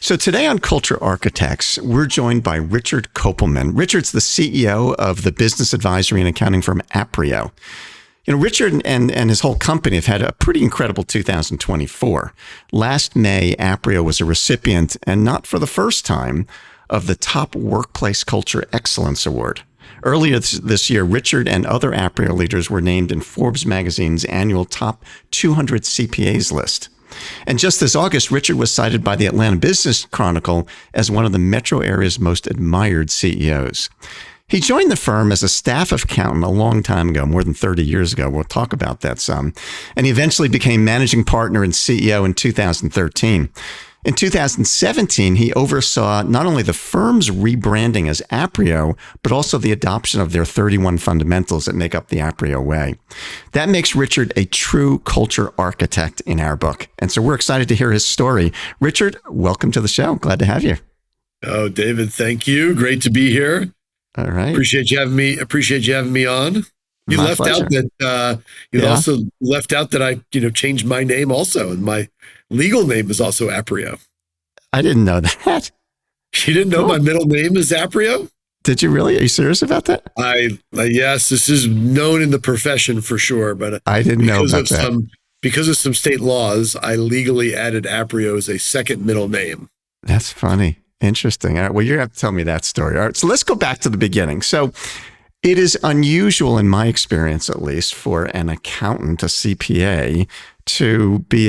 So today on Culture Architects, we're joined by Richard Kopelman. Richard's the CEO of the business advisory and accounting firm Aprio. Richard and his whole company have had a pretty incredible 2024. Last May, Aprio was a recipient, and not for the first time, of the Top Workplace Culture Excellence Award. Earlier this year, Richard and other Aprio leaders were named in Forbes magazine's annual Top 200 CPAs list. And just this August, Richard was cited by the Atlanta Business Chronicle as one of the metro area's most admired CEOs. He joined the firm as a staff accountant a long time ago, more than 30 years ago. We'll talk about that some. And he eventually became managing partner and CEO in 2013. In 2017, he oversaw not only the firm's rebranding as Aprio, but also the adoption of their 31 fundamentals that make up the Aprio Way. That makes Richard a true culture architect in our book. And so we're excited to hear his story. Richard, welcome to the show. Glad to have you. Oh, David, thank you. Great to be here. All right. Appreciate you having me on. You My left pleasure. out that also left out that I changed my name also, and my legal name is also Aprio. I didn't know that. You didn't know my middle name is Aprio? Did you really? Are you serious about that? Yes, this is known in the profession for sure, but I didn't know about that. Because of some state laws, I legally added Aprio as a second middle name. That's funny. Interesting. All right. Well, you're going to have to tell me that story. All right. So let's go back to the beginning. So it is unusual, in my experience at least, for an accountant, a CPA, to be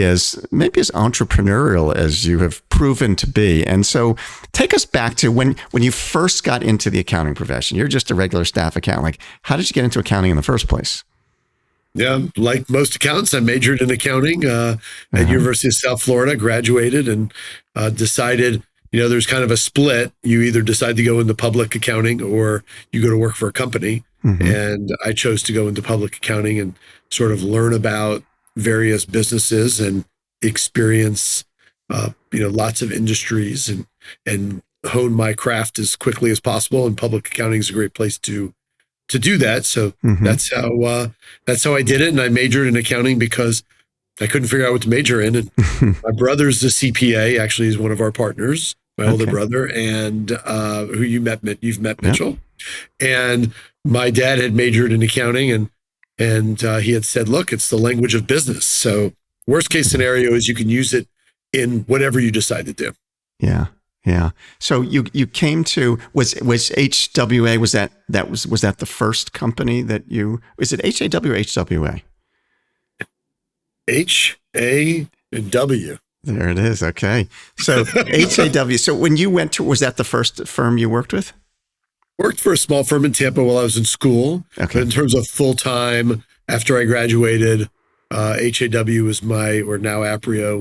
maybe as entrepreneurial as you have proven to be. And so take us back to when you first got into the accounting profession. You're just a regular staff accountant. Like, how did you get into accounting in the first place? Yeah, like most accountants, I majored in accounting at University of South Florida, graduated, and decided, there's kind of a split. You either decide to go into public accounting or you go to work for a company. Mm-hmm. And I chose to go into public accounting and sort of learn about various businesses and experience, lots of industries and hone my craft as quickly as possible. And public accounting is a great place to do that. So that's how I did it. And I majored in accounting because I couldn't figure out what to major in. And my brother's a CPA. Actually, he's one of our partners, my older brother, and who you've met Mitchell. And my dad had majored in accounting, and he had said, look, it's the language of business. So worst case scenario is you can use it in whatever you decide to do. Yeah. Yeah. So you came to, was HWA, was that the first company that is it HAW or HWA? HAW. There it is. Okay. So HAW. So when you went to, was that the first firm you worked with? Worked for a small firm in Tampa while I was in school. Okay. But in terms of full-time, after I graduated, HAW was now Aprio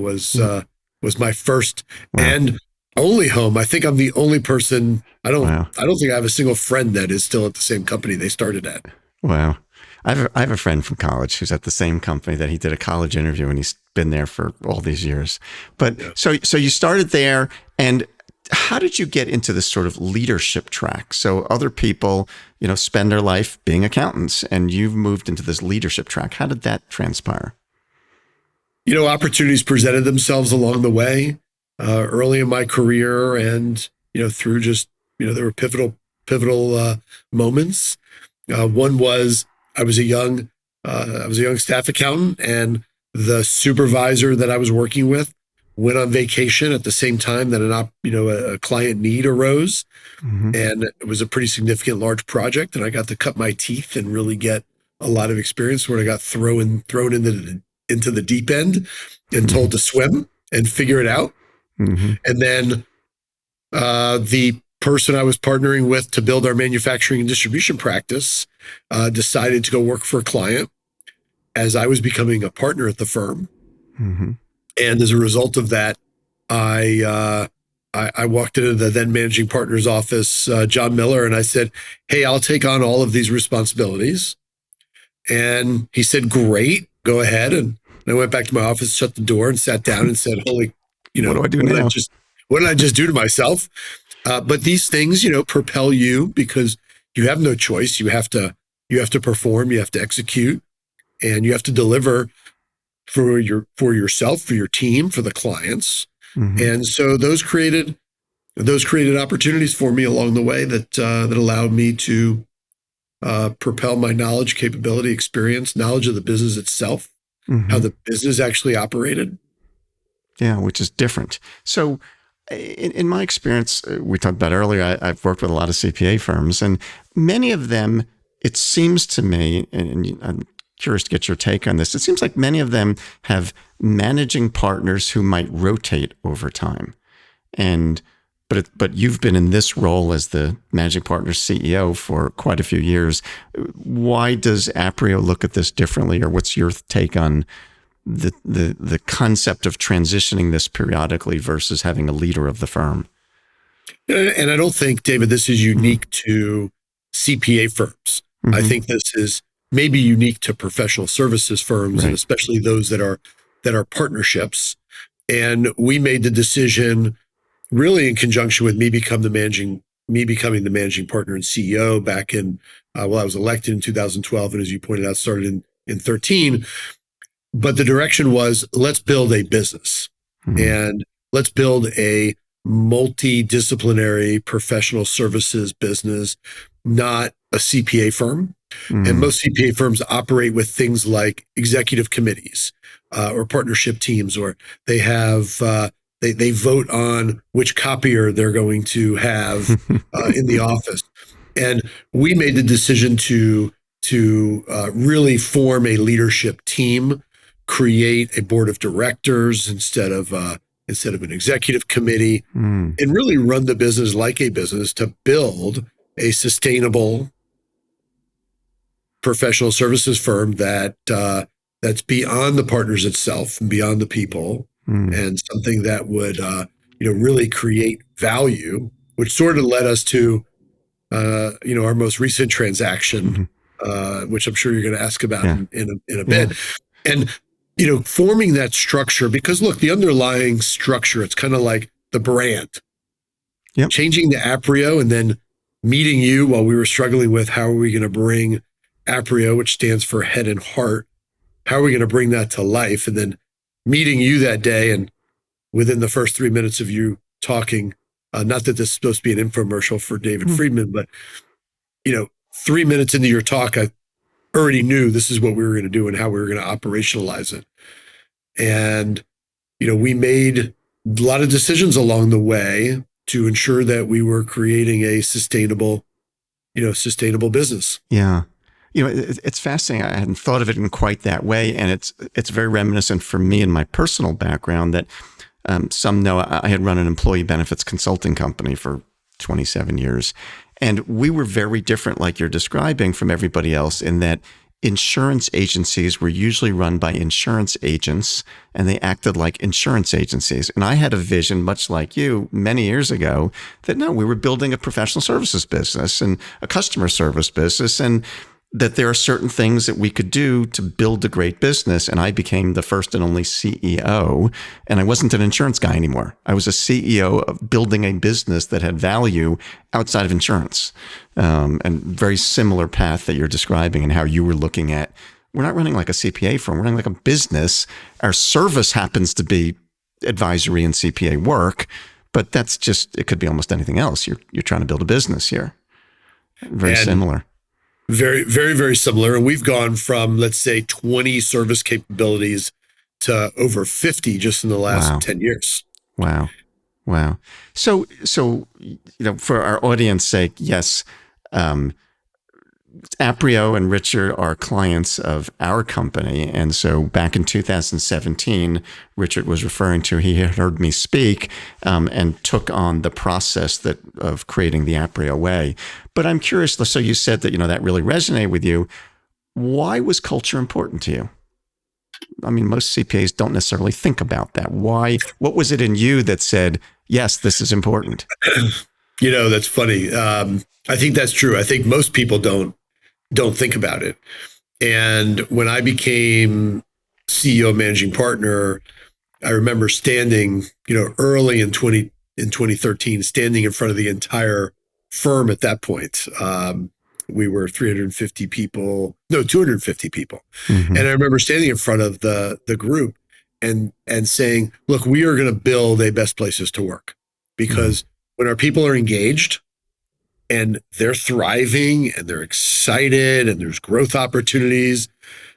was my first and only home. I think I'm the only person. I don't think I have a single friend that is still at the same company they started at. Wow. I have a friend from college who's at the same company that he did a college interview, and he's been there for all these years. But so you started there, and how did you get into this sort of leadership track? So other people, spend their life being accountants, and you've moved into this leadership track. How did that transpire? Opportunities presented themselves along the way, early in my career, and through just there were pivotal moments. One was I was a young staff accountant, and the supervisor that I was working with went on vacation at the same time that a client need arose. Mm-hmm. And it was a pretty significant, large project. And I got to cut my teeth and really get a lot of experience where I got thrown into the deep end and told to swim and figure it out. Mm-hmm. And then the person I was partnering with to build our manufacturing and distribution practice decided to go work for a client as I was becoming a partner at the firm. Mm-hmm. And as a result of that, I walked into the then managing partner's office, John Miller, and I said, hey, I'll take on all of these responsibilities. And he said, great, go ahead. And I went back to my office, shut the door, and sat down and said, holy, what do I do now? What did I just do to myself? But these things, propel you because you have no choice. You have to perform, you have to execute, and you have to deliver for yourself, for your team, for the clients. Hmm. And so those created opportunities for me along the way that allowed me to propel my knowledge, capability, experience, knowledge of the business itself, how Hmm. the business actually operated. Yeah, which is different. So, in my experience, we talked about earlier, I've worked with a lot of CPA firms, and many of them, it seems to me, and I'm curious to get your take on this, it seems like many of them have managing partners who might rotate over time. And but you've been in this role as the managing partner CEO for quite a few years. Why does Aprio look at this differently, or what's your take on the concept of transitioning this periodically versus having a leader of the firm? And I don't think, David, this is Mm-hmm. unique to CPA firms. I Mm-hmm. think this is maybe unique to professional services firms, and Right. especially those that are partnerships. And we made the decision really in conjunction with me becoming the managing partner and CEO back in I was elected in 2012, and as you pointed out, started in 13. But the direction was, let's build a business, Mm-hmm. and let's build a multidisciplinary professional services business, not a CPA firm. And Mm-hmm. most CPA firms operate with things like executive committees or partnership teams, or they have they vote on which copier they're going to have in the office. And we made the decision to really form a leadership team, create a board of directors instead of an executive committee, Mm-hmm. and really run the business like a business to build a sustainable professional services firm that's beyond the partners itself and beyond the people, and something that would really create value, which sort of led us to our most recent transaction, Mm-hmm. which I'm sure you're going to ask about Yeah. in a Yeah. bit. And forming that structure, because look, the underlying structure, it's kind of like the brand. Yep. Changing the Aprio and then meeting you while we were struggling with how are we going to bring Aprio, which stands for head and heart, how are we going to bring that to life? And then meeting you that day, and within the first 3 minutes of you talking, not that this is supposed to be an infomercial for David Mm-hmm. Friedman, but 3 minutes into your talk, I already knew this is what we were going to do and how we were going to operationalize it. And we made a lot of decisions along the way to ensure that we were creating a sustainable business. Yeah. It's fascinating. I hadn't thought of it in quite that way. And it's very reminiscent for me in my personal background that some know I had run an employee benefits consulting company for 27 years. And we were very different, like you're describing, from everybody else in that insurance agencies were usually run by insurance agents and they acted like insurance agencies. And I had a vision, much like you, many years ago, that no, we were building a professional services business and a customer service business, and that there are certain things that we could do to build a great business. And I became the first and only CEO. And I wasn't an insurance guy anymore. I was a CEO of building a business that had value outside of insurance. And very similar path that you're describing and how you were looking at. We're not running like a CPA firm. We're running like a business. Our service happens to be advisory and CPA work, but that's just, it could be almost anything else. You're trying to build a business here. Very And similar. very, very, very similar. And we've gone from, let's say, 20 service capabilities to over 50 just in the last Wow. 10 years. Wow. Wow. So, for our audience sake, yes, Aprio and Richard are clients of our company. And so back in 2017, Richard was referring to, he had heard me speak and took on the process of creating the Aprio Way. But I'm curious, so you said that, that really resonated with you. Why was culture important to you? I mean, most CPAs don't necessarily think about that. Why? What was it in you that said, yes, this is important? That's funny. I think that's true. I think most people don't think about it. And when I became CEO managing partner, I remember standing, early in 2013, standing in front of the entire firm at that point. We were 250 people. And Mm-hmm. I remember standing in front of the group and saying, look, we are going to build a best places to work, because when our people are engaged and they're thriving and they're excited and there's growth opportunities,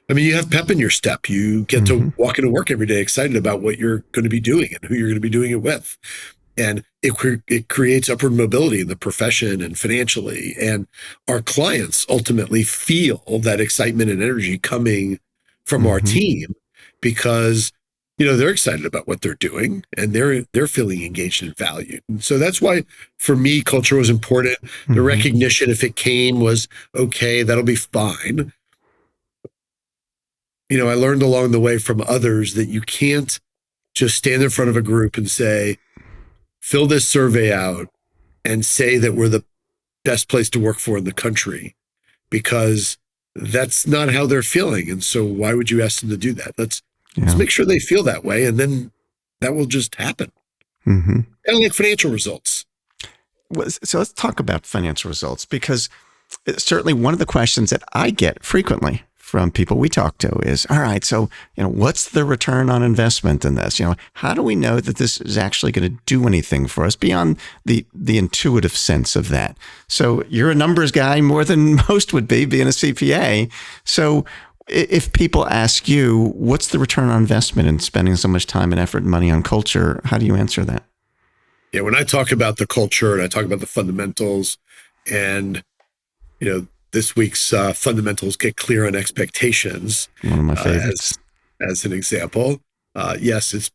I mean, you have pep in your step. You get to walk into work every day excited about what you're going to be doing and who you're going to be doing it with. And it creates upward mobility in the profession and financially. And our clients ultimately feel that excitement and energy coming from our team, because they're excited about what they're doing and they're feeling engaged and valued. And so that's why, for me, culture was important. The recognition, if it came, was okay, that'll be fine. I learned along the way from others that you can't just stand in front of a group and say, fill this survey out and say that we're the best place to work for in the country, because that's not how they're feeling. And so why would you ask them to do that? Let's make sure they feel that way, and then that will just happen. Kind of like financial results. So let's talk about financial results, because it's certainly one of the questions that I get frequently from people we talk to is, all right, so, what's the return on investment in this? How do we know that this is actually going to do anything for us beyond the intuitive sense of that? So you're a numbers guy more than most would be, being a CPA. So if people ask you, what's the return on investment in spending so much time and effort and money on culture? How do you answer that? Yeah, when I talk about the culture and I talk about the fundamentals, and, this week's fundamentals, get clear on expectations. One of my favorites. As an example, yes, it's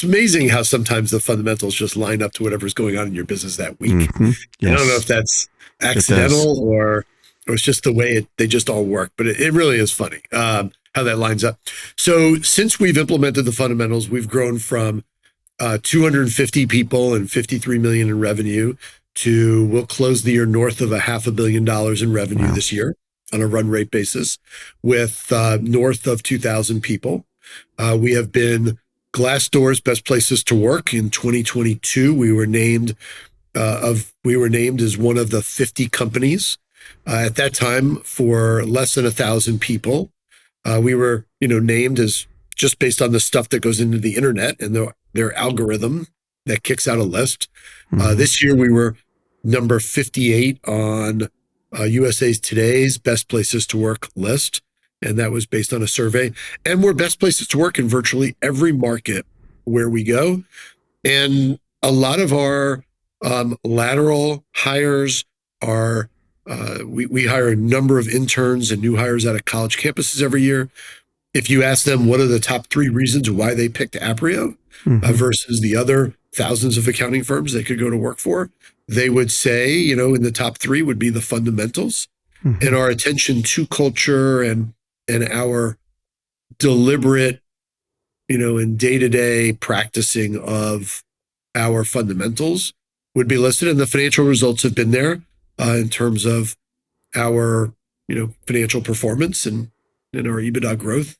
amazing how sometimes the fundamentals just line up to whatever's going on in your business that week. Yes. I don't know if that's accidental or it's just the way they just all work, but it really is funny how that lines up. So since we've implemented the fundamentals, we've grown from 250 people and 53 million in revenue to, we'll close the year north of $500 million in revenue this year on a run rate basis, with north of 2,000 people. We have been Glassdoor's best places to work in 2022. We were named as one of the 50 companies at that time for less than 1,000 people. We were named as, just based on the stuff that goes into the internet and their algorithm that kicks out a list. This year we were number 58 on USA's Today's Best Places to Work list, and that was based on a survey. And we're best places to work in virtually every market where we go. And a lot of our lateral hires are, we hire a number of interns and new hires out of college campuses every year. If you ask them what are the top 3 reasons why they picked Aprio versus the other thousands of accounting firms they could go to work for, they would say, in the top 3 would be the fundamentals and our attention to culture and our deliberate, and day-to-day practicing of our fundamentals would be listed. And the financial results have been there in terms of our, financial performance and our EBITDA growth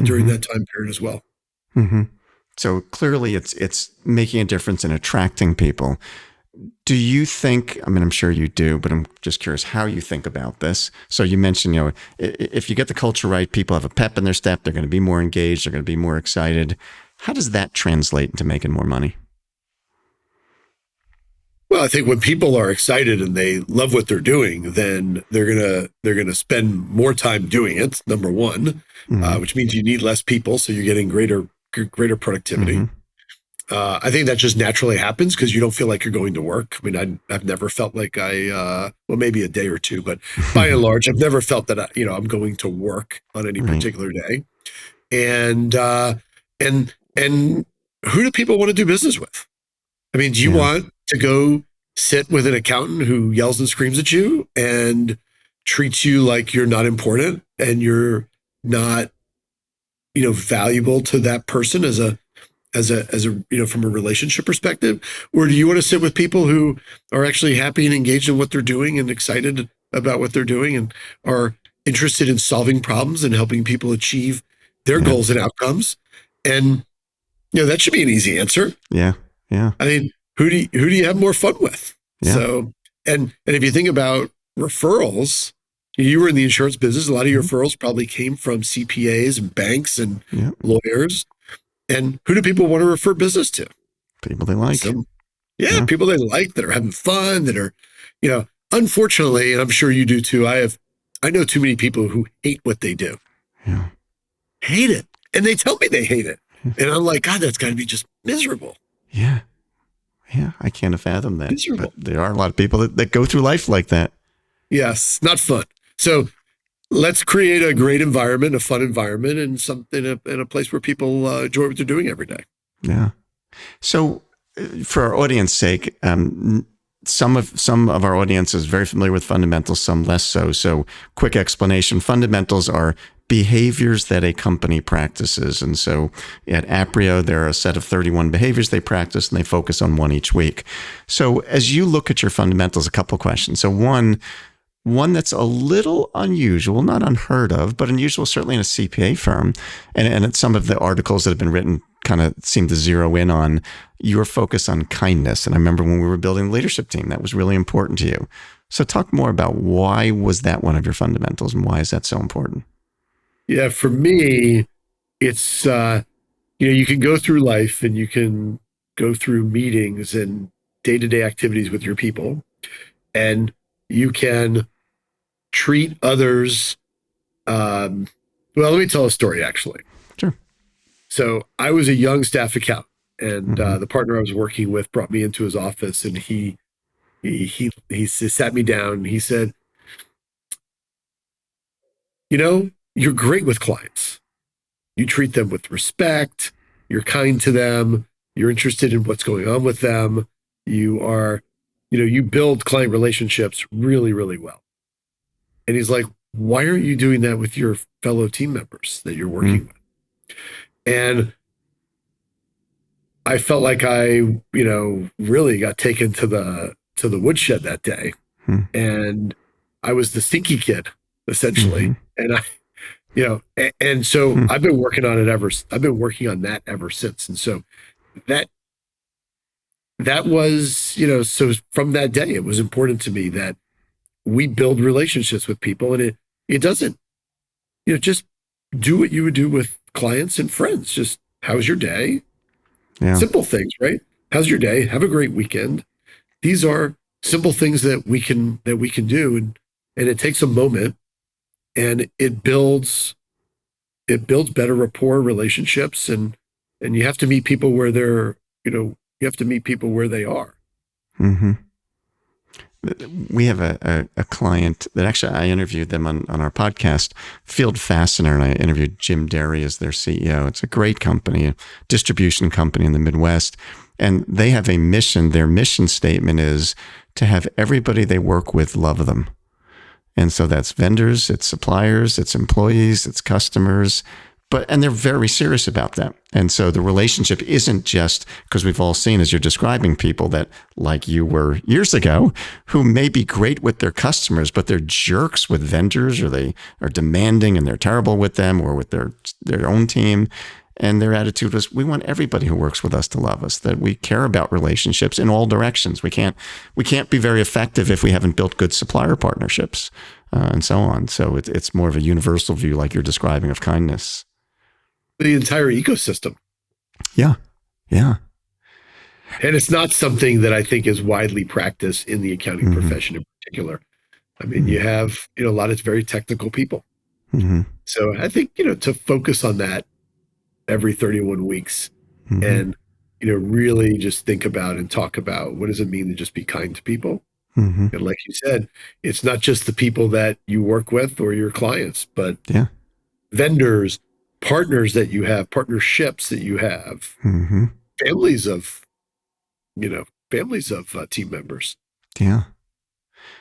during that time period as well. So clearly it's making a difference in attracting people. Do you think, I'm sure you do, but I'm just curious how you think about this. So you mentioned, if you get the culture right, people have a pep in their step, they're going to be more engaged, they're going to be more excited. How does that translate into making more money? Well, I think when people are excited and they love what they're doing, then they're gonna spend more time doing it. Number one, which means you need less people, so you're getting greater productivity. I think that just naturally happens because you don't feel like you're going to work. I've never felt like well, maybe a day or two, but by and large, I've never felt that I'm going to work on any particular day. And who do people want to do business with? Do you want to go sit with an accountant who yells and screams at you and treats you like you're not important and you're not, valuable to that person as a from a relationship perspective? Or do you want to sit with people who are actually happy and engaged in what they're doing and excited about what they're doing and are interested in solving problems and helping people achieve their goals and outcomes? And that should be an easy answer. Yeah. Who do you have more fun with? So, and if you think about referrals, You were in the insurance business. A lot of your Mhm. referrals probably came from CPAs and banks and Yeah. lawyers. And who do people want to refer business to? People they like. Some, yeah, Yeah. people they like, that are having fun, that are, unfortunately, and I'm sure you do too. I know too many people who hate what they do, Yeah. hate it. And they tell me they hate it. And I'm like, God, that's got to be just miserable. Yeah. Yeah. I can't fathom that. But Miserable. there are a lot of people that go through life like that. Yes, not fun. So let's create a great environment, a fun environment, and something in a place where people enjoy what they're doing every day. Yeah. So, for our audience sake, some of our audience is very familiar with fundamentals, some less so. So, quick explanation: fundamentals are behaviors that a company practices, and so at Aprio, there are a set of 31 behaviors they practice, and they focus on one each week. So, as you look at your fundamentals, a couple questions. So, one that's a little unusual, not unheard of, but unusual certainly in a CPA firm. And some of the articles that have been written kind of seem to zero in on your focus on kindness. And I remember when we were building the leadership team, that was really important to you. So talk more about why was that one of your fundamentals and why is that so important? Yeah, for me, it's you can go through life and you can go through meetings and day-to-day activities with your people, and you can treat others. Um, well, let me tell a story actually. Sure. So I was a young staff accountant, and Mm-hmm. the partner I was working with brought me into his office, and he sat me down. And he said, you're great with clients. You treat them with respect. You're kind to them. You're interested in what's going on with them. You are, you build client relationships really, really well. And he's like, why aren't you doing that with your fellow team members that you're working with? And I felt like really got taken to the woodshed that day. Mm-hmm. And I was the stinky kid, essentially. Mm-hmm. And and so I've been working on I've been working on that ever since. And so that that was, so from that day, it was important to me that we build relationships with people, and it doesn't, just do what you would do with clients and friends. Just, how's your day? Yeah. Simple things, right? How's your day? Have a great weekend. These are simple things that we can do, and it takes a moment, and it builds better rapport relationships, and you have to meet people where you have to meet people where they are. Mm-hmm. We have a client that actually I interviewed them on our podcast, Field Fastener, and I interviewed Jim Derry as their CEO. It's a great company, a distribution company in the Midwest. And they have a mission. Their mission statement is to have everybody they work with love them. And so that's vendors, it's suppliers, it's employees, it's customers, and they're very serious about that. And so the relationship isn't just because we've all seen, as you're describing, people that, like you were years ago, who may be great with their customers, but they're jerks with vendors, or they are demanding and they're terrible with them, or with their own team. And their attitude was, we want everybody who works with us to love us, that we care about relationships in all directions. We can't be very effective if we haven't built good supplier partnerships, and so on. So it's more of a universal view, like you're describing, of kindness. The entire ecosystem. Yeah. Yeah. And it's not something that I think is widely practiced in the accounting profession in particular. I mean, you have, a lot of very technical people. Mm-hmm. So I think, to focus on that every 31 weeks, and, really just think about and talk about, what does it mean to just be kind to people? Mm-hmm. And like you said, it's not just the people that you work with or your clients, but Yeah. vendors, partners that you have, partnerships that you have, Mm-hmm. families of, families of team members. Yeah.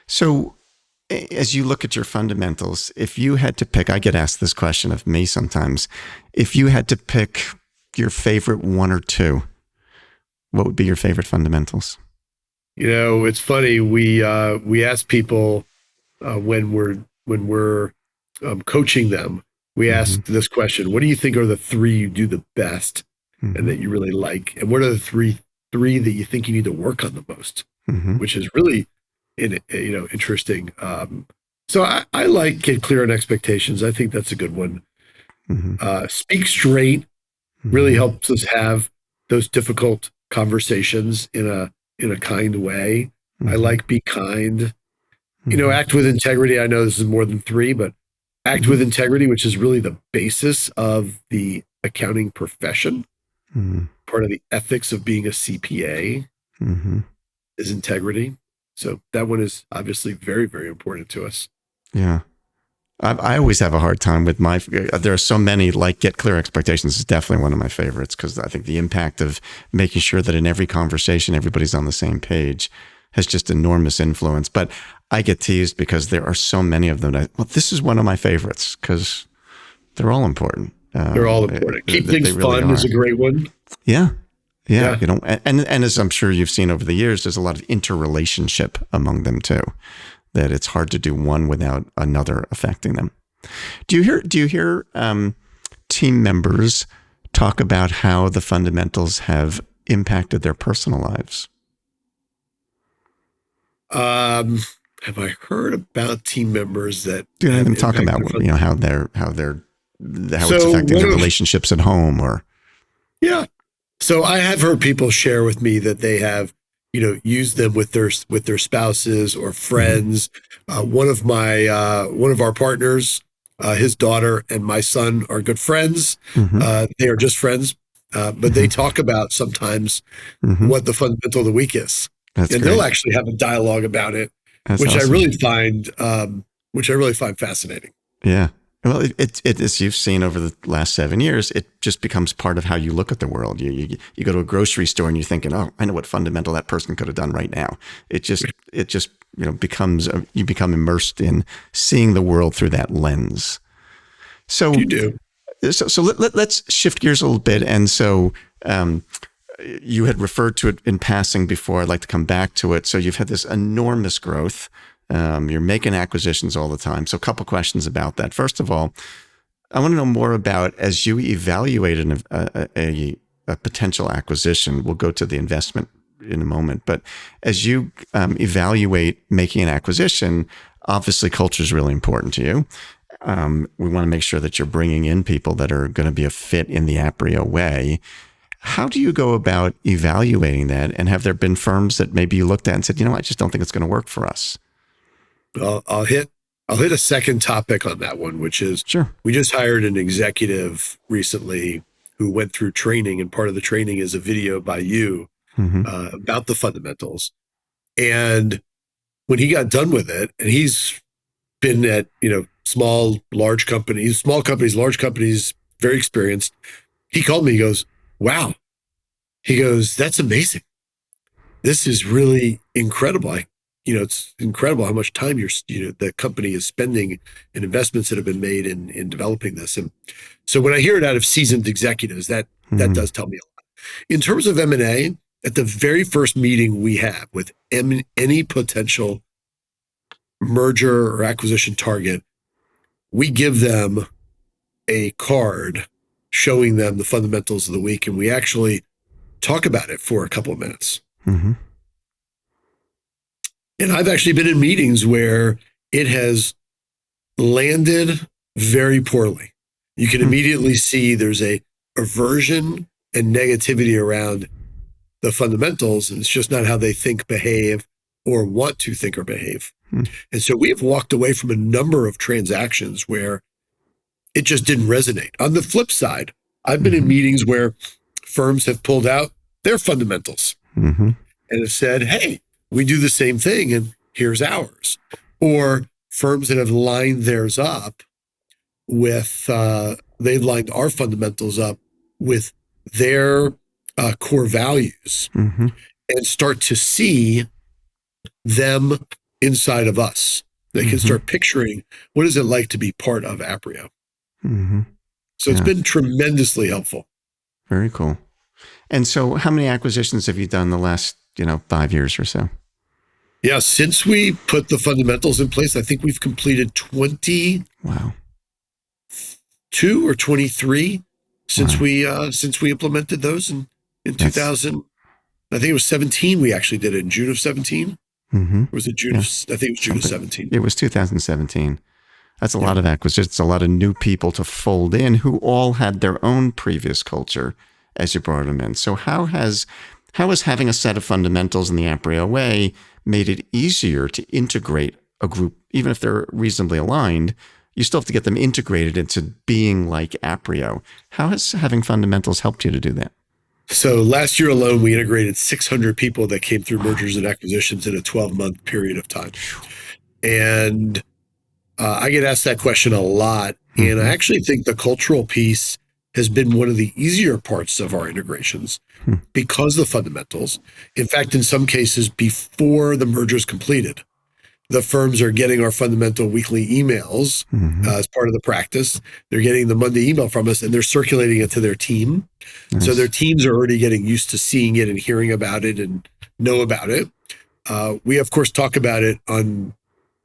So as you look at your fundamentals, if you had to pick, I get asked this question of me sometimes, if you had to pick your favorite one or two, what would be your favorite fundamentals? It's funny. We ask people when we're coaching them. We Mm-hmm. ask this question: what do you think are the three you do the best and Mm-hmm. that you really like? And what are the three that you think you need to work on the most? Mm-hmm. Which is really interesting. So I like get clear on expectations. I think that's a good one. Mm-hmm. Speak straight really Mm-hmm. helps us have those difficult conversations in a kind way. I Mm-hmm. like be kind. Mm-hmm. Act with integrity. I know this is more than three, but act Mm-hmm. with integrity, which is really the basis of the accounting profession. Mm-hmm. Part of the ethics of being a CPA Mm-hmm. is integrity. So that one is obviously very, very important to us. Yeah. I always have a hard time with there are so many, like get clear expectations is definitely one of my favorites because I think the impact of making sure that in every conversation, everybody's on the same page has just enormous influence. But I get teased because there are so many of them. Well, this is one of my favorites because they're all important. They're all important. Keep They things really fun is a are. great one. Yeah. Yeah. Yeah. And as I'm sure you've seen over the years, there's a lot of interrelationship among them too, that it's hard to do one without another affecting them. Do you hear team members talk about how the fundamentals have impacted their personal lives? Um, have I heard about team members that Do any of have them talk about impacted fun? how it's So affecting one their of relationships at home or yeah. So I have heard people share with me that they have, used them with their spouses or mm-hmm, friends. One of our partners, his daughter and my son are good friends. mm-hmm, They are just friends, but they mm-hmm, talk about sometimes mm-hmm. what the fundamental of the week is, That's and they'll great. actually have a dialogue about it, That's which I awesome. really find, which I really find fascinating. Yeah. Well, as you've seen over the last 7 years, it just becomes part of how you look at the world. You go to a grocery store and you're thinking, oh, I know what fundamental that person could have done right now. It just becomes you become immersed in seeing the world through that lens. So You do. let's shift gears a little bit. And so you had referred to it in passing before. I'd like to come back to it. So you've had this enormous growth. You're making acquisitions all the time. So a couple questions about that. First of all, I want to know more about as you evaluate a potential acquisition. We'll go to the investment in a moment, but as you evaluate making an acquisition, obviously culture is really important to you. We want to make sure that you're bringing in people that are going to be a fit in the Aprio way. How do you go about evaluating that? And have there been firms that maybe you looked at and said, I just don't think it's going to work for us? I'll hit a second topic on that one, which is Sure. we just hired an executive recently who went through training, and part of the training is a video by you Mm-hmm. about the fundamentals. And when he got done with it, and he's been at small companies, large companies, very experienced. He called me. He goes, "Wow." He goes, "That's amazing. This is really incredible. It's incredible how much time the company is spending and investments that have been made in developing this." And so when I hear it out of seasoned executives, that Mm-hmm. does tell me a lot. In terms of M&A, at the very first meeting we have with any potential merger or acquisition target, we give them a card showing them the fundamentals of the week, and we actually talk about it for a couple of minutes. Mm-hmm. And I've actually been in meetings where it has landed very poorly. You can immediately see there's a aversion and negativity around the fundamentals, and it's just not how they think, behave, or want to think or behave. Mm-hmm. And so we've walked away from a number of transactions where it just didn't resonate. On the flip side, I've been in Mm-hmm. meetings where firms have pulled out their fundamentals Mm-hmm. and have said, hey, we do the same thing and here's ours. Or firms that have lined theirs up with, they've lined our fundamentals up with their core values Mm-hmm. and start to see them inside of us. They can Mm-hmm. start picturing what is it like to be part of Aprio. Mm-hmm. So it's Yeah, been tremendously helpful. very cool. And so how many acquisitions have you done the last, 5 years or so? Yeah, since we put the fundamentals in place, I think we've completed 22 Wow. or 23 Wow. since we implemented those in That's 2000. I think it was 17. We actually did it in June of 17. Was it June? Yeah. I think it was June of 17. It was 2017. That's a Yeah. lot of acquisitions, a lot of new people to fold in who all had their own previous culture as you brought them in. So how has having a set of fundamentals in the Aprio Way made it easier to integrate a group, even if they're reasonably aligned? You still have to get them integrated into being like Aprio. How has having fundamentals helped you to do that? So last year alone, we integrated 600 people that came through mergers and acquisitions in a 12-month period of time. And I get asked that question a lot. And I actually think the cultural piece has been one of the easier parts of our integrations because of the fundamentals. In fact, in some cases, before the merger is completed, the firms are getting our fundamental weekly emails as part of the practice. They're getting the Monday email from us and they're circulating it to their team. Nice. So their teams are already getting used to seeing it and hearing about it and know about it. We, of course, talk about it on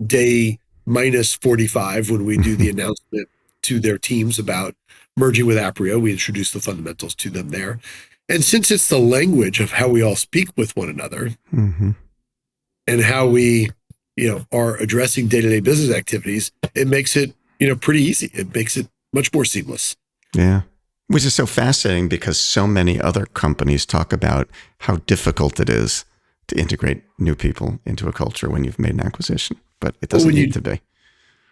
day minus 45 when we do the announcement to their teams about merging with Aprio. We introduce the fundamentals to them there. And since it's the language of how we all speak with one another and how we are addressing day-to-day business activities, it makes it, pretty easy. It makes it much more seamless. Yeah. Which is so fascinating because so many other companies talk about how difficult it is to integrate new people into a culture when you've made an acquisition, but it doesn't need to be.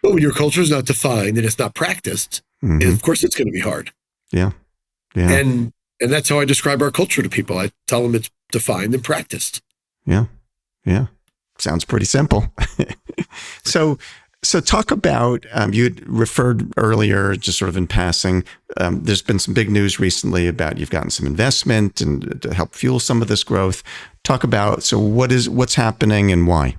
But when your culture is not defined and it's not practiced, of course it's going to be hard. Yeah. Yeah. And that's how I describe our culture to people. I tell them it's defined and practiced. Yeah. Yeah. Sounds pretty simple. So talk about, you referred earlier, just sort of in passing, there's been some big news recently about you've gotten some investment and to help fuel some of this growth. Talk about, so what's happening and why?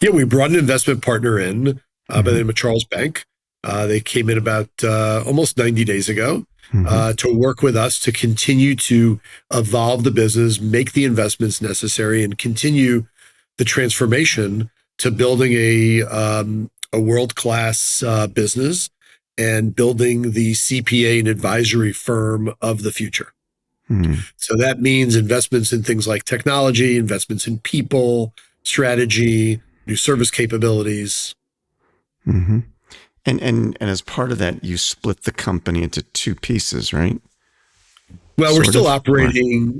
Yeah, we brought an investment partner in by the name of Charles Bank. They came in about almost 90 days ago to work with us to continue to evolve the business, make the investments necessary, and continue the transformation to building a world-class business and building the CPA and advisory firm of the future. So that means investments in things like technology, investments in people, strategy, new service capabilities. And as part of that, you split the company into two pieces, right? Well, we're still operating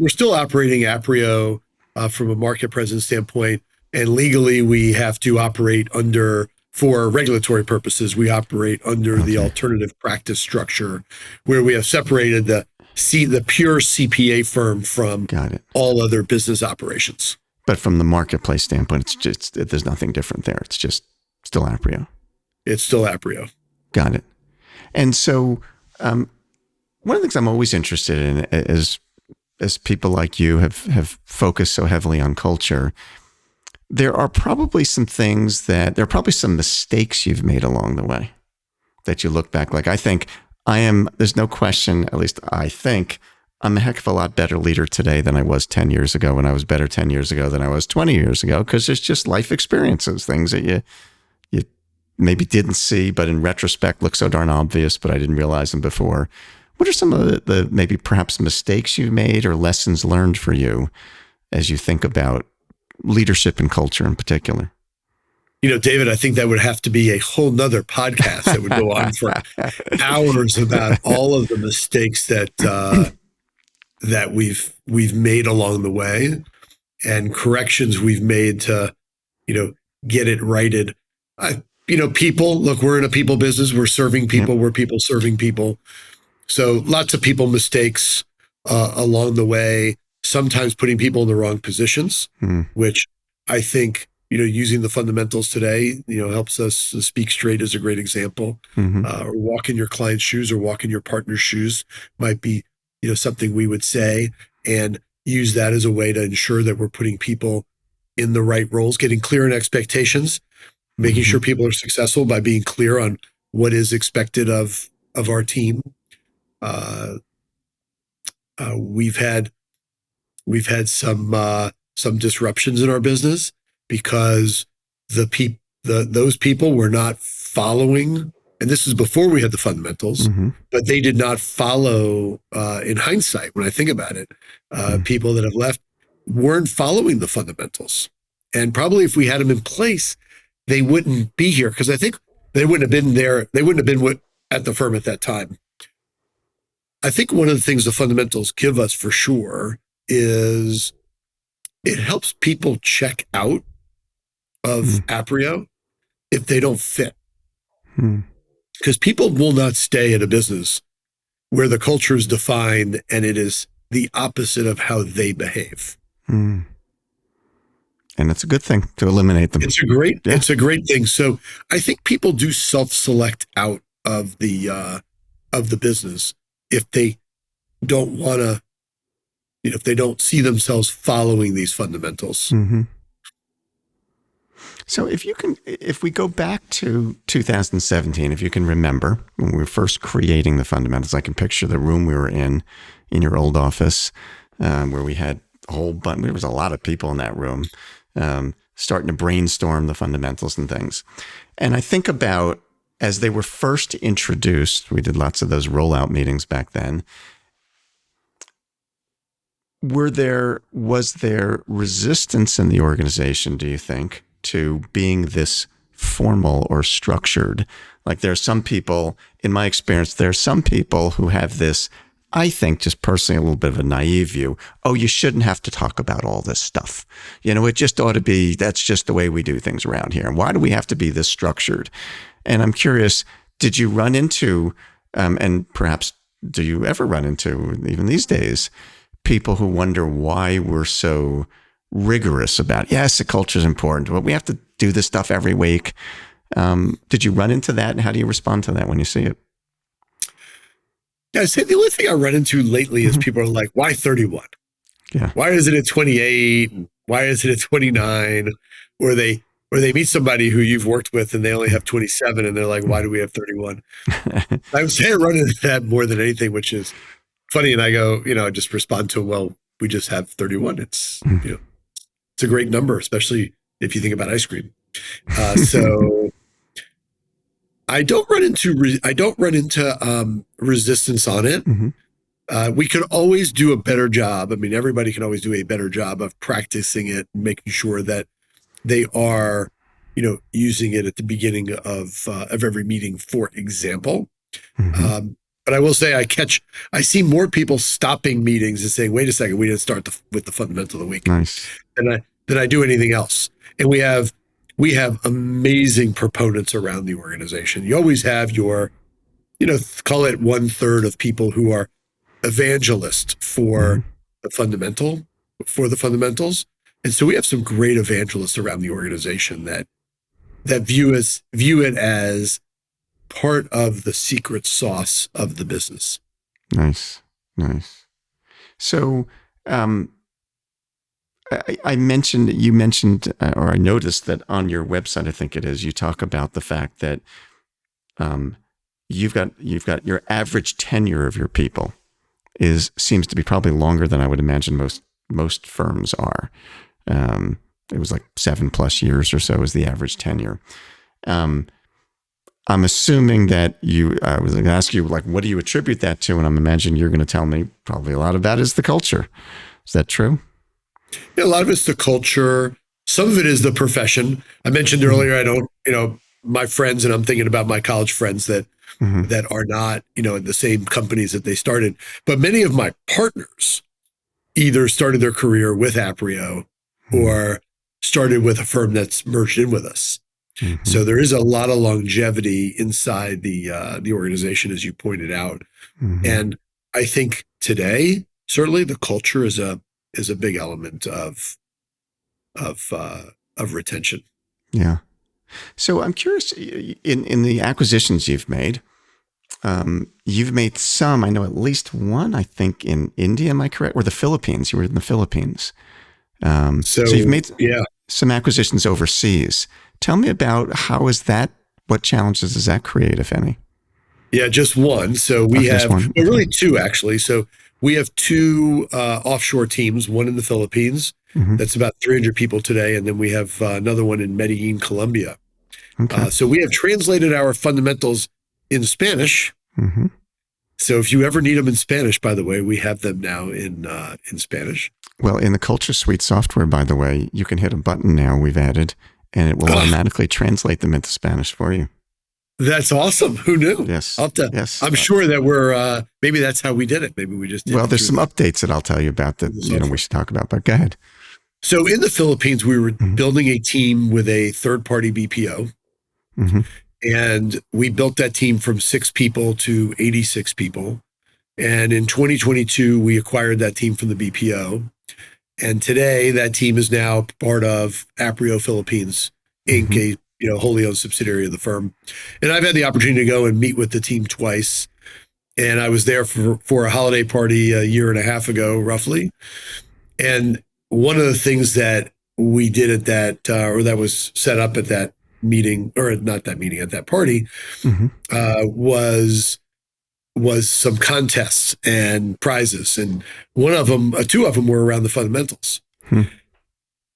Aprio from a market presence standpoint, and legally we have to operate for regulatory purposes, we operate under the alternative practice structure, where we have separated the pure CPA firm from all other business operations. But from the marketplace standpoint, there's nothing different there. It's just still Aprio. It's still Aprio. Got it. And so one of the things I'm always interested in is, as people like you have focused so heavily on culture, there are probably some mistakes you've made along the way that you look back. Like, I think there's no question, at least I think, I'm a heck of a lot better leader today than I was 10 years ago, when I was better 10 years ago than I was 20 years ago, because there's just life experiences, things that you maybe didn't see, but in retrospect look so darn obvious, but I didn't realize them before. What are some of the maybe perhaps mistakes you've made or lessons learned for you as you think about leadership and culture in particular? David, I think that would have to be a whole nother podcast that would go on for hours about all of the mistakes that we've made along the way and corrections we've made to, get it righted. People, look, we're in a people business. We're serving people. We're people serving people. So lots of people mistakes along the way, sometimes putting people in the wrong positions, which I think, using the fundamentals today, helps us speak straight is a great example. Or walk in your client's shoes or walk in your partner's shoes might be, something we would say, and use that as a way to ensure that we're putting people in the right roles, getting clear on expectations, making sure people are successful by being clear on what is expected of our team. We've had some disruptions in our business because those people were not following, and this is before we had the fundamentals, but they did not follow. In hindsight, when I think about it, people that have left weren't following the fundamentals. And probably if we had them in place, they wouldn't be here, because I think they wouldn't have been there. They wouldn't have been at the firm at that time. I think one of the things the fundamentals give us for sure is it helps people check out of Aprio if they don't fit. Because people will not stay at a business where the culture is defined and it is the opposite of how they behave. And it's a good thing to eliminate them. It's a great thing. So I think people do self-select out of the business if they don't want to, if they don't see themselves following these fundamentals. So if we go back to 2017, if you can remember when we were first creating the fundamentals, I can picture the room we were in your old office, where we had a whole bunch, there was a lot of people in that room, starting to brainstorm the fundamentals and things. And I think about, as they were first introduced, we did lots of those rollout meetings back then. Was there resistance in the organization, do you think, to being this formal or structured? Like, there are some people, in my experience, there are some people who have this, I think, just personally, a little bit of a naive view. Oh, you shouldn't have to talk about all this stuff. It just ought to be, that's just the way we do things around here. And why do we have to be this structured? And I'm curious, did you run into, and perhaps do you ever run into, even these days, people who wonder why we're so rigorous about, yes, the culture is important, but we have to do this stuff every week. Did you run into that, and how do you respond to that when you see it? Yeah, I'd say the only thing I run into lately is people are like, why 31? Yeah. Why is it at 28? Why is it at 29? Or they meet somebody who you've worked with and they only have 27 and they're like, why do we have 31? I would say I run into that more than anything, which is funny. And I go, I just respond to, well, we just have 31. It's, it's a great number, especially if you think about ice cream. So I don't run into resistance on it. We could always do a better job. I mean, everybody can always do a better job of practicing it and making sure that they are, using it at the beginning of every meeting, for example. But I will say I see more people stopping meetings and saying, wait a second, we didn't start with the fundamental of the week. Nice. Than I do anything else. And we have amazing proponents around the organization. You always have your, call it 1/3 of people who are evangelists for the fundamentals. And so we have some great evangelists around the organization that view it as part of the secret sauce of the business. Nice. So, you mentioned, or I noticed that on your website, I think it is, you talk about the fact that you've got your average tenure of your people seems to be probably longer than I would imagine most firms are. It was like 7+ years or so is the average tenure. I'm assuming that I was going to ask you, like, what do you attribute that to? And I'm imagining you're going to tell me probably a lot of that is the culture. Is that true? Yeah, a lot of it's the culture. Some of it is the profession. I mentioned earlier, I don't, my friends, and I'm thinking about my college friends that are not, in the same companies that they started. But many of my partners either started their career with Aprio or started with a firm that's merged in with us. So there is a lot of longevity inside the organization, as you pointed out. And I think today, certainly the culture is a big element of retention. Yeah. So I'm curious, in the acquisitions you've made some, I know at least one, I think in India, am I correct? Or the Philippines? You were in the Philippines. So you've made some acquisitions overseas. Tell me about what challenges does that create, if any? Yeah, just one. So we have really two, actually. So we have two offshore teams, one in the Philippines, that's about 300 people today. And then we have another one in Medellin, Colombia. Okay. So we have translated our fundamentals in Spanish. So if you ever need them in Spanish, by the way, we have them now in Spanish. Well, in the Culture Suite software, by the way, you can hit a button now we've added, and it will automatically translate them into Spanish for you. That's awesome. Who knew? Yes. Yes. I'm sure that we're, maybe that's how we did it. Maybe we just did. Well, there's some updates that I'll tell you about that, we should talk about, but go ahead. So in the Philippines, we were building a team with a third-party BPO. Mm-hmm. And we built that team from 6 people to 86 people. And in 2022, we acquired that team from the BPO. And today, that team is now part of Aprio Philippines, Inc., a wholly owned subsidiary of the firm. And I've had the opportunity to go and meet with the team twice. And I was there for a holiday party a year and a half ago, roughly. And one of the things that we did at that, or that was set up at that meeting, or not that meeting, at that party, was some contests and prizes. And one of them, 2 of them were around the fundamentals.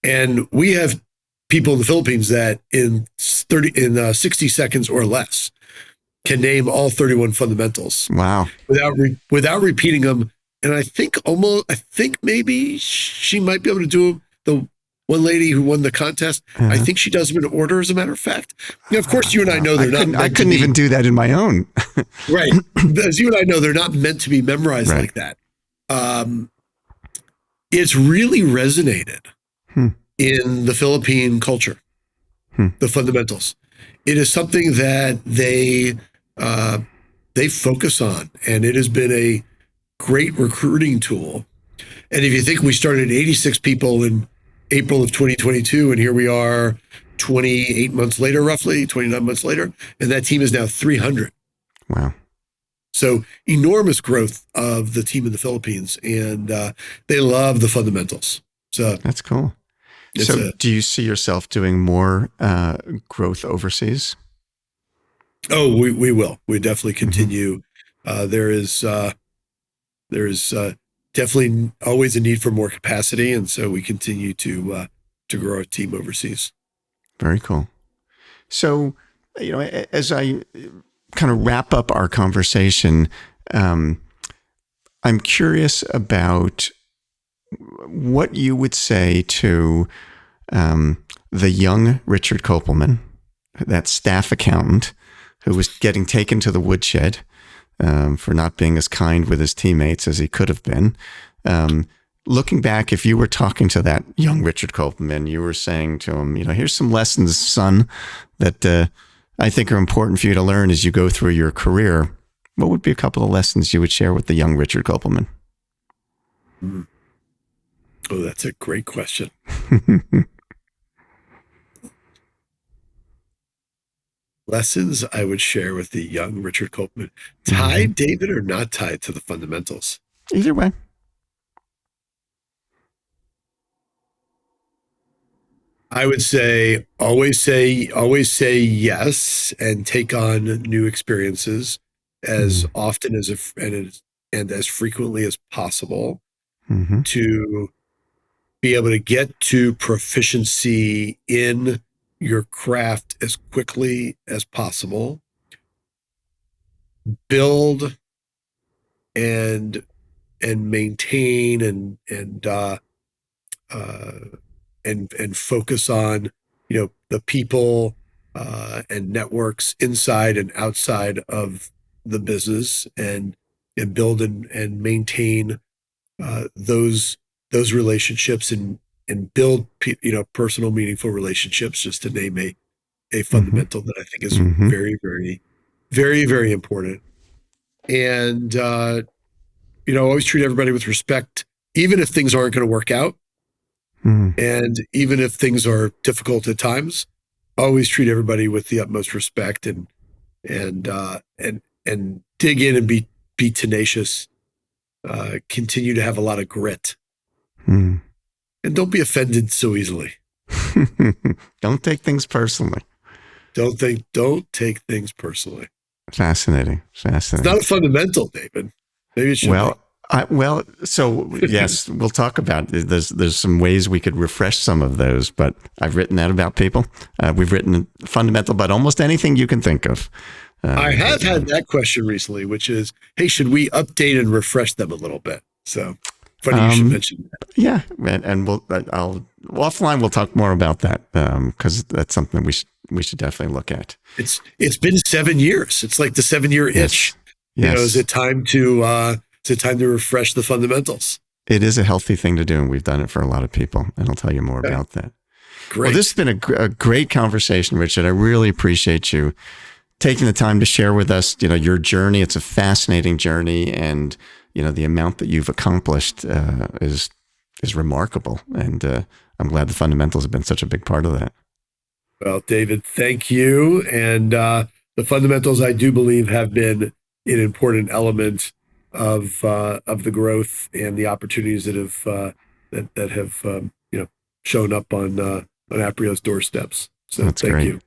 And we have people in the Philippines that in 60 seconds or less can name all 31 fundamentals. Wow. Without repeating them. And I think maybe she might be able to do the one lady who won the contest. I think she does them in order, as a matter of fact. Of course, you and I know they're not. I couldn't even do that in my own. Right. As you and I know, they're not meant to be memorized like that. It's really resonated in the Philippine culture, the fundamentals. It is something that they focus on, and it has been a great recruiting tool. And if you think we started 86 people in April of 2022, and here we are 28 months later, roughly 29 months later, and that team is now 300. Wow. So enormous growth of the team in the Philippines, and they love the fundamentals. So that's cool. So do you see yourself doing more growth overseas? Oh, we will. We definitely continue. There is definitely always a need for more capacity, and so we continue to grow our team overseas. Very cool. So, as I kind of wrap up our conversation, I'm curious about what you would say to the young Richard Kopelman, that staff accountant who was getting taken to the woodshed for not being as kind with his teammates as he could have been. Looking back, if you were talking to that young Richard Kopelman, you were saying to him, here's some lessons, son, that I think are important for you to learn as you go through your career. What would be a couple of lessons you would share with the young Richard Kopelman? Oh, that's a great question. Lessons I would share with the young Richard Kopelman. Tied, David, or not tied to the fundamentals? Either way. I would say always say yes, and take on new experiences as often as and as frequently as possible to be able to get to proficiency in your craft as quickly as possible. Build and maintain and focus on the people and networks inside and outside of the business, and build and maintain those relationships, and build personal meaningful relationships, just to name a fundamental that I think is very, very, very, very important. And always treat everybody with respect, even if things aren't going to work out. And even if things are difficult at times, always treat everybody with the utmost respect, and dig in and be tenacious. Continue to have a lot of grit, and don't be offended so easily. Don't take things personally. Don't take things personally. Fascinating. It's not a fundamental, David. Maybe it should be. So yes, we'll talk about it. There's some ways we could refresh some of those, but I've written that about people. We've written fundamental, but almost anything you can think of. I have had that question recently, which is, hey, should we update and refresh them a little bit? So Funny you should mention that. Yeah, and I'll offline we'll talk more about that because that's something we should definitely look at. It's been 7 years. It's like the 7-year itch. Yes. Is it time to refresh the fundamentals? It is a healthy thing to do, and we've done it for a lot of people, and I'll tell you more about that. Great. Well, this has been a great conversation, Richard. I really appreciate you taking the time to share with us, your journey. It's a fascinating journey, and the amount that you've accomplished is remarkable. And I'm glad the fundamentals have been such a big part of that. Well, David, thank you. And the fundamentals, I do believe, have been an important element of the growth and the opportunities that have shown up on Aprio's doorsteps. So That's thank great. you.